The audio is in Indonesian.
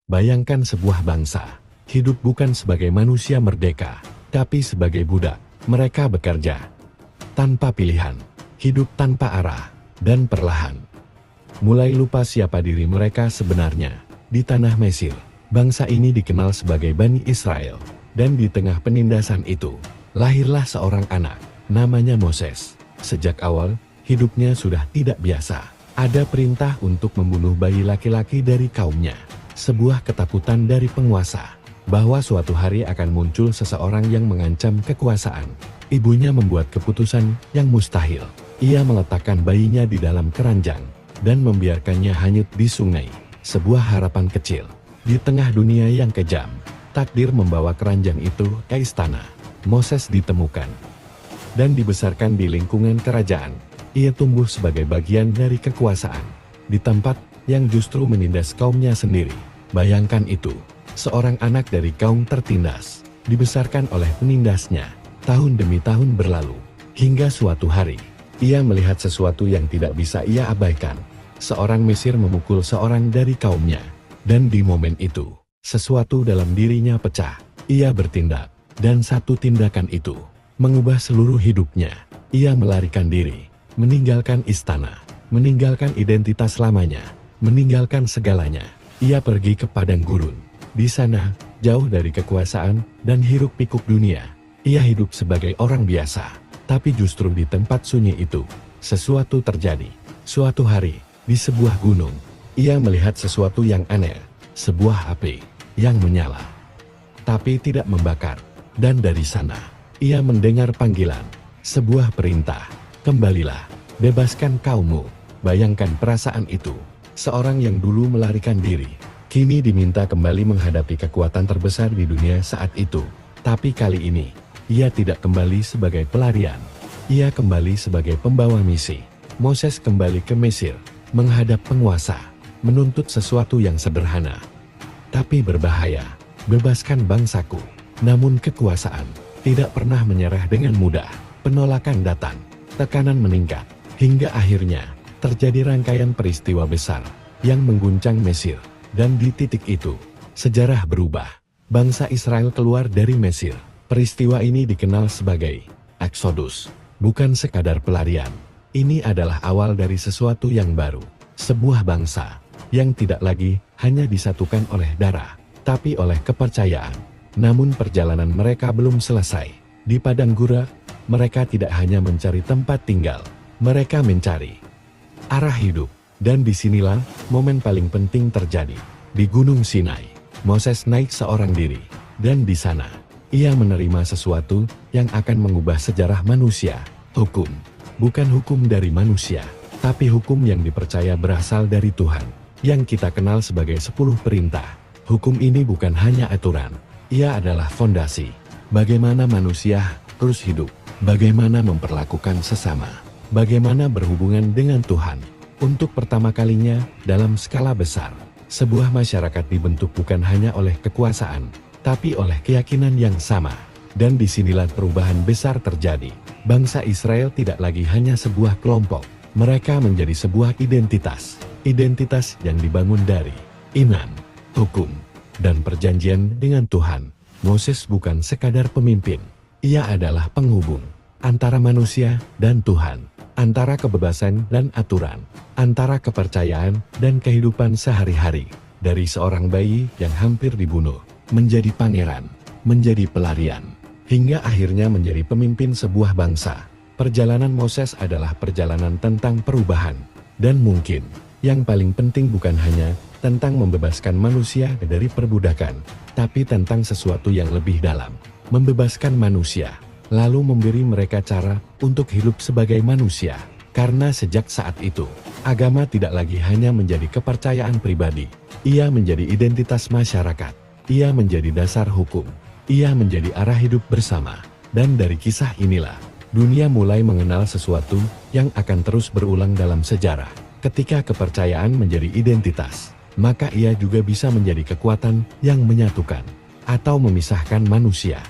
Bayangkan sebuah bangsa, hidup bukan sebagai manusia merdeka, tapi sebagai budak. Mereka bekerja tanpa pilihan, hidup tanpa arah, dan perlahan mulai lupa siapa diri mereka sebenarnya. Di tanah Mesir, bangsa ini dikenal sebagai Bani Israel, dan di tengah penindasan itu, lahirlah seorang anak, namanya Moses. Sejak awal, hidupnya sudah tidak biasa. Ada perintah untuk membunuh bayi laki-laki dari kaumnya. Sebuah ketakutan dari penguasa, bahwa suatu hari akan muncul seseorang yang mengancam kekuasaan. Ibunya membuat keputusan yang mustahil. Ia meletakkan bayinya di dalam keranjang, dan membiarkannya hanyut di sungai. Sebuah harapan kecil. Di tengah dunia yang kejam, takdir membawa keranjang itu ke istana. Moses ditemukan dan dibesarkan di lingkungan kerajaan. Ia tumbuh sebagai bagian dari kekuasaan, di tempat yang justru menindas kaumnya sendiri. Bayangkan itu, seorang anak dari kaum tertindas, dibesarkan oleh penindasnya, tahun demi tahun berlalu, hingga suatu hari, ia melihat sesuatu yang tidak bisa ia abaikan. Seorang Mesir memukul seorang dari kaumnya, dan di momen itu, sesuatu dalam dirinya pecah. Ia bertindak, dan satu tindakan itu mengubah seluruh hidupnya. Ia melarikan diri, meninggalkan istana, meninggalkan identitas lamanya, meninggalkan segalanya. Ia pergi ke padang gurun. Di sana, jauh dari kekuasaan dan hiruk-pikuk dunia, ia hidup sebagai orang biasa. Tapi justru di tempat sunyi itu, sesuatu terjadi. Suatu hari, di sebuah gunung, ia melihat sesuatu yang aneh, sebuah api yang menyala, tapi tidak membakar. Dan dari sana, ia mendengar panggilan, sebuah perintah, "Kembalilah, bebaskan kaummu." Bayangkan perasaan itu. Seorang yang dulu melarikan diri, kini diminta kembali menghadapi kekuatan terbesar di dunia saat itu. Tapi kali ini, ia tidak kembali sebagai pelarian. Ia kembali sebagai pembawa misi. Moses kembali ke Mesir, menghadap penguasa, menuntut sesuatu yang sederhana, tapi berbahaya. "Bebaskan bangsaku." Namun kekuasaan tidak pernah menyerah dengan mudah. Penolakan datang, tekanan meningkat, hingga akhirnya terjadi rangkaian peristiwa besar yang mengguncang Mesir. Dan di titik itu, sejarah berubah. Bangsa Israel keluar dari Mesir. Peristiwa ini dikenal sebagai Exodus. Bukan sekadar pelarian. Ini adalah awal dari sesuatu yang baru. Sebuah bangsa yang tidak lagi hanya disatukan oleh darah, tapi oleh kepercayaan. Namun perjalanan mereka belum selesai. Di padang gurun, mereka tidak hanya mencari tempat tinggal. Mereka mencari arah hidup. Dan disinilah momen paling penting terjadi. Di Gunung Sinai, Moses naik seorang diri. Dan di sana, ia menerima sesuatu yang akan mengubah sejarah manusia. Hukum. Bukan hukum dari manusia, tapi hukum yang dipercaya berasal dari Tuhan, yang kita kenal sebagai 10 perintah. Hukum ini bukan hanya aturan. Ia adalah fondasi. Bagaimana manusia terus hidup. Bagaimana memperlakukan sesama. Bagaimana berhubungan dengan Tuhan. Untuk pertama kalinya dalam skala besar, sebuah masyarakat dibentuk bukan hanya oleh kekuasaan, tapi oleh keyakinan yang sama. Dan disinilah perubahan besar terjadi. Bangsa Israel tidak lagi hanya sebuah kelompok. Mereka menjadi sebuah identitas. Identitas yang dibangun dari iman, hukum, dan perjanjian dengan Tuhan. Moses bukan sekadar pemimpin. Ia adalah penghubung antara manusia dan Tuhan, antara kebebasan dan aturan, antara kepercayaan dan kehidupan sehari-hari. Dari seorang bayi yang hampir dibunuh, menjadi pangeran, menjadi pelarian, hingga akhirnya menjadi pemimpin sebuah bangsa. Perjalanan Moses adalah perjalanan tentang perubahan. Dan mungkin, yang paling penting bukan hanya tentang membebaskan manusia dari perbudakan, tapi tentang sesuatu yang lebih dalam. Membebaskan manusia, lalu memberi mereka cara untuk hidup sebagai manusia. Karena sejak saat itu, agama tidak lagi hanya menjadi kepercayaan pribadi. Ia menjadi identitas masyarakat. Ia menjadi dasar hukum. Ia menjadi arah hidup bersama. Dan dari kisah inilah, dunia mulai mengenal sesuatu yang akan terus berulang dalam sejarah. Ketika kepercayaan menjadi identitas, maka ia juga bisa menjadi kekuatan yang menyatukan atau memisahkan manusia.